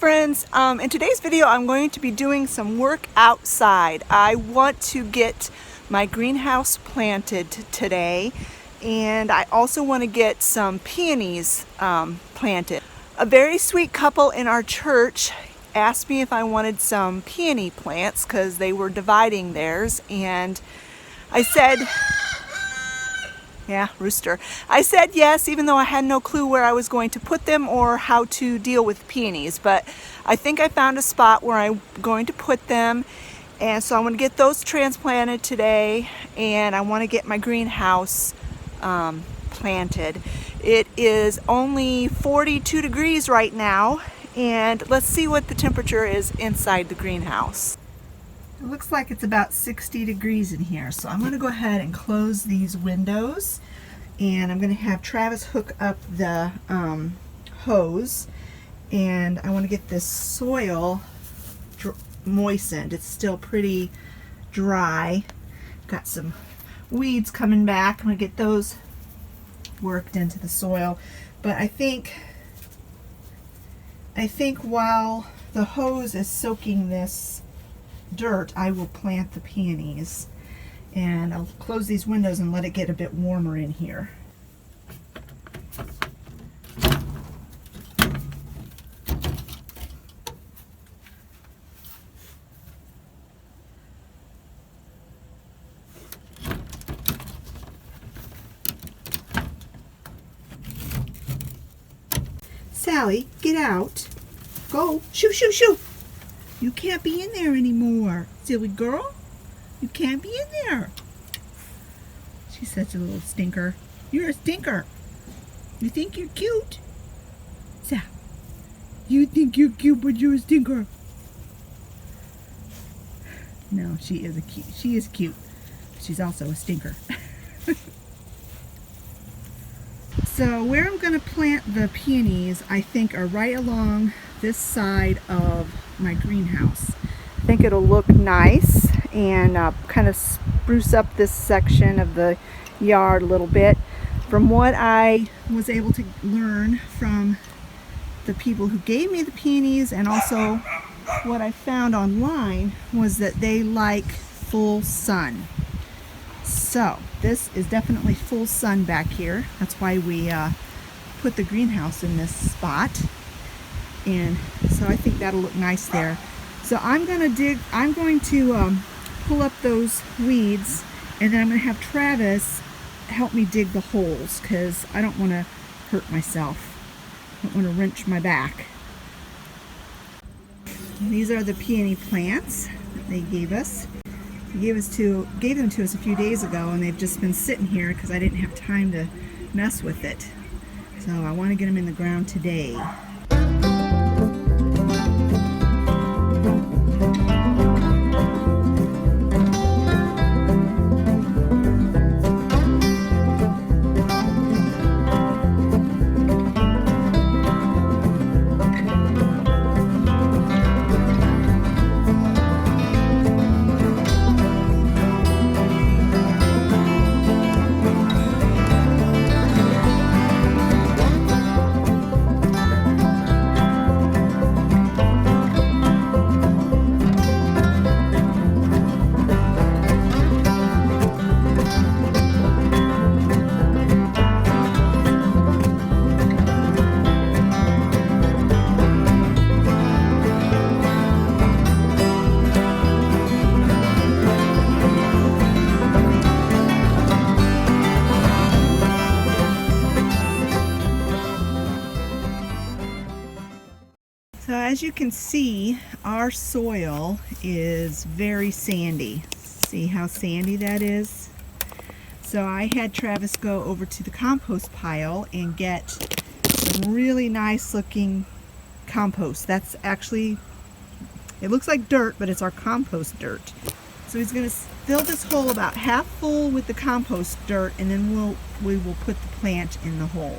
friends, in today's video I'm going to be doing some work outside. I want to get my greenhouse planted today, and I also want to get some peonies planted. A very sweet couple in our church asked me if I wanted some peony plants because they were dividing theirs, and I said, yeah, rooster. I said yes, even though I had no clue where I was going to put them or how to deal with peonies. But I think I found a spot where I'm going to put them. And so I want to get those transplanted today, and I want to get my greenhouse planted. It is only 42 degrees right now, and let's see what the temperature is inside the greenhouse. It looks like it's about 60 degrees in here, so I'm going to go ahead and close these windows, and I'm going to have Travis hook up the hose, and I want to get this soil moistened. It's still pretty dry. Got some weeds coming back. I'm going to get those worked into the soil, but I think while the hose is soaking this dirt, I will plant the peonies, and I'll close these windows and let it get a bit warmer in here. Sally, get out. Go. Shoo, shoo, shoo. You can't be in there anymore, silly girl. You can't be in there. She's such a little stinker. You're a stinker. You think you're cute? Sal, you think you're cute, but you're a stinker. No, she is cute. She's also a stinker. So where I'm going to plant the peonies, I think, are right along this side of my greenhouse. I think it'll look nice and kind of spruce up this section of the yard a little bit. From what I was able to learn from the people who gave me the peonies, and also what I found online, was that they like full sun. So this is definitely full sun back here. That's why we put the greenhouse in this spot. And so I think that'll look nice there. So I'm going to pull up those weeds, and then I'm going to have Travis help me dig the holes, because I don't want to hurt myself. I don't want to wrench my back. And these are the peony plants that they gave us. They gave them to us a few days ago, and they've just been sitting here because I didn't have time to mess with it. So I want to get them in the ground today. So as you can see, our soil is very sandy. See how sandy that is? So I had Travis go over to the compost pile and get some really nice looking compost. That's actually, it looks like dirt, but it's our compost dirt. So he's going to fill this hole about half full with the compost dirt, and then we will put the plant in the hole.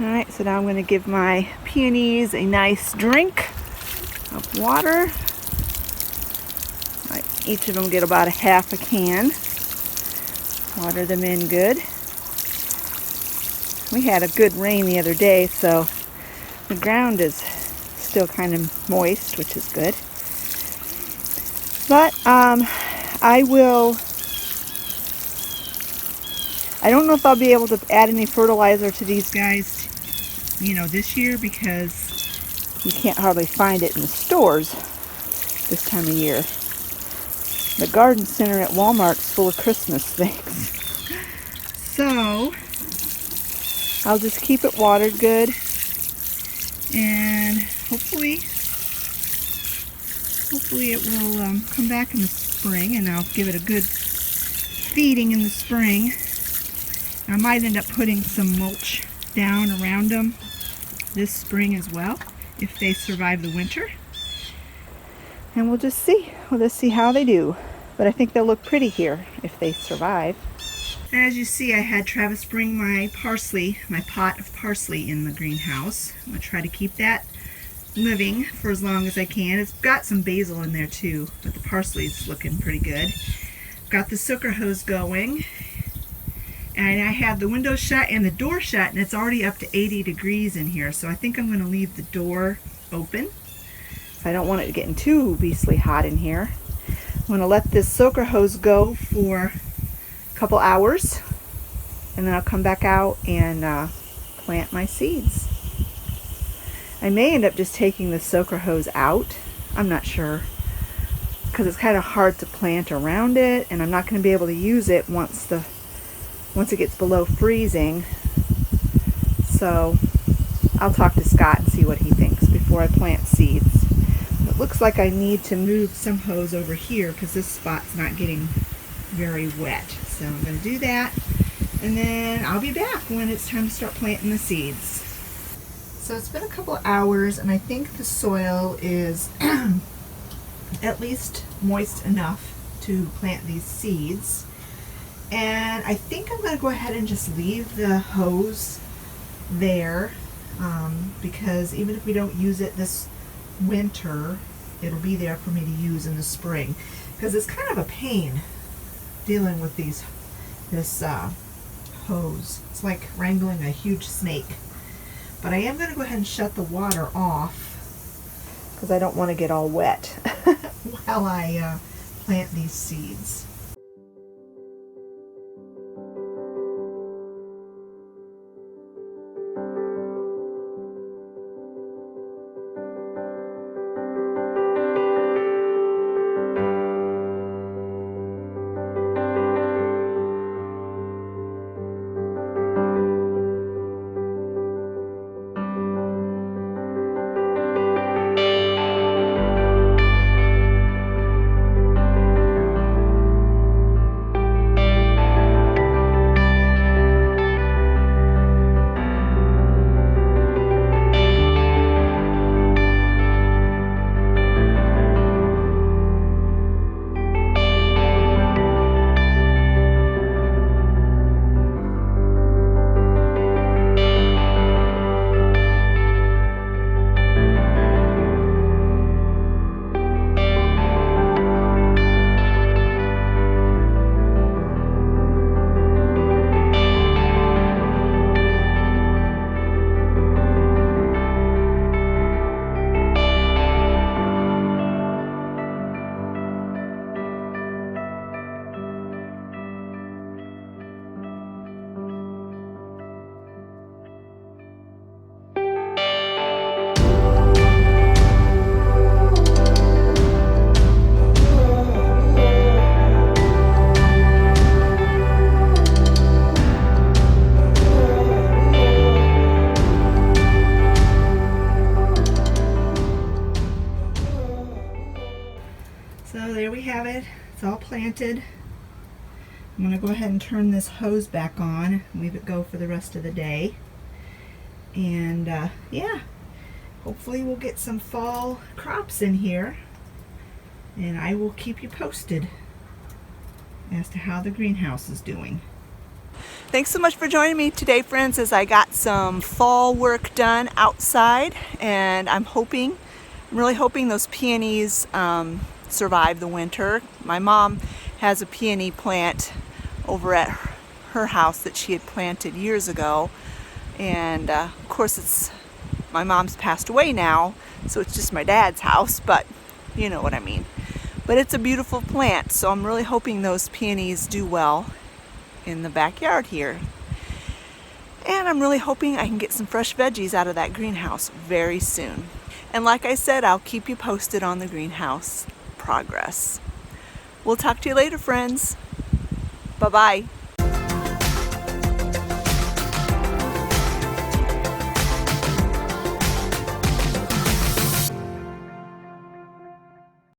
Alright, so now I'm going to give my peonies a nice drink of water. Each of them get about a half a can. Water them in good. We had a good rain the other day, so the ground is still kind of moist, which is good. But I don't know if I'll be able to add any fertilizer to these guys, this year, because you can't hardly find it in the stores this time of year. The garden center at Walmart's full of Christmas things. So I'll just keep it watered good, and hopefully it will come back in the spring, and I'll give it a good feeding in the spring. I might end up putting some mulch down around them this spring as well, if they survive the winter. And we'll just see. We'll just see how they do. But I think they'll look pretty here if they survive. And as you see, I had Travis bring my parsley, my pot of parsley in the greenhouse. I'm going to try to keep that living for as long as I can. It's got some basil in there too, but the parsley's looking pretty good. Got the soaker hose going, and I have the window shut and the door shut, and it's already up to 80 degrees in here, so I think I'm going to leave the door open. I don't want it getting too beastly hot in here. I'm going to let this soaker hose go for a couple hours, and then I'll come back out and plant my seeds. I may end up just taking the soaker hose out. I'm not sure, because it's kind of hard to plant around it, and I'm not going to be able to use it once it gets below freezing. So I'll talk to Scott and see what he thinks before I plant seeds. It looks like I need to move some hose over here because this spot's not getting very wet. So I'm going to do that, and then I'll be back when it's time to start planting the seeds. So it's been a couple of hours, and I think the soil is at least moist enough to plant these seeds. And I think I'm going to go ahead and just leave the hose there, because even if we don't use it this winter, it'll be there for me to use in the spring, because it's kind of a pain dealing with this hose. It's like wrangling a huge snake. But I am going to go ahead and shut the water off, because I don't want to get all wet while I plant these seeds. So there we have it. It's all planted. I'm going to go ahead and turn this hose back on and leave it go for the rest of the day. And yeah, hopefully we'll get some fall crops in here, and I will keep you posted as to how the greenhouse is doing. Thanks so much for joining me today, friends, as I got some fall work done outside, and I'm really hoping those peonies survive the winter. My mom has a peony plant over at her house that she had planted years ago, and of course my mom's passed away now, so it's just my dad's house, but you know what I mean. But it's a beautiful plant, so I'm really hoping those peonies do well in the backyard here. And I'm really hoping I can get some fresh veggies out of that greenhouse very soon. And like I said, I'll keep you posted on the greenhouse progress. We'll talk to you later, friends. Bye-bye.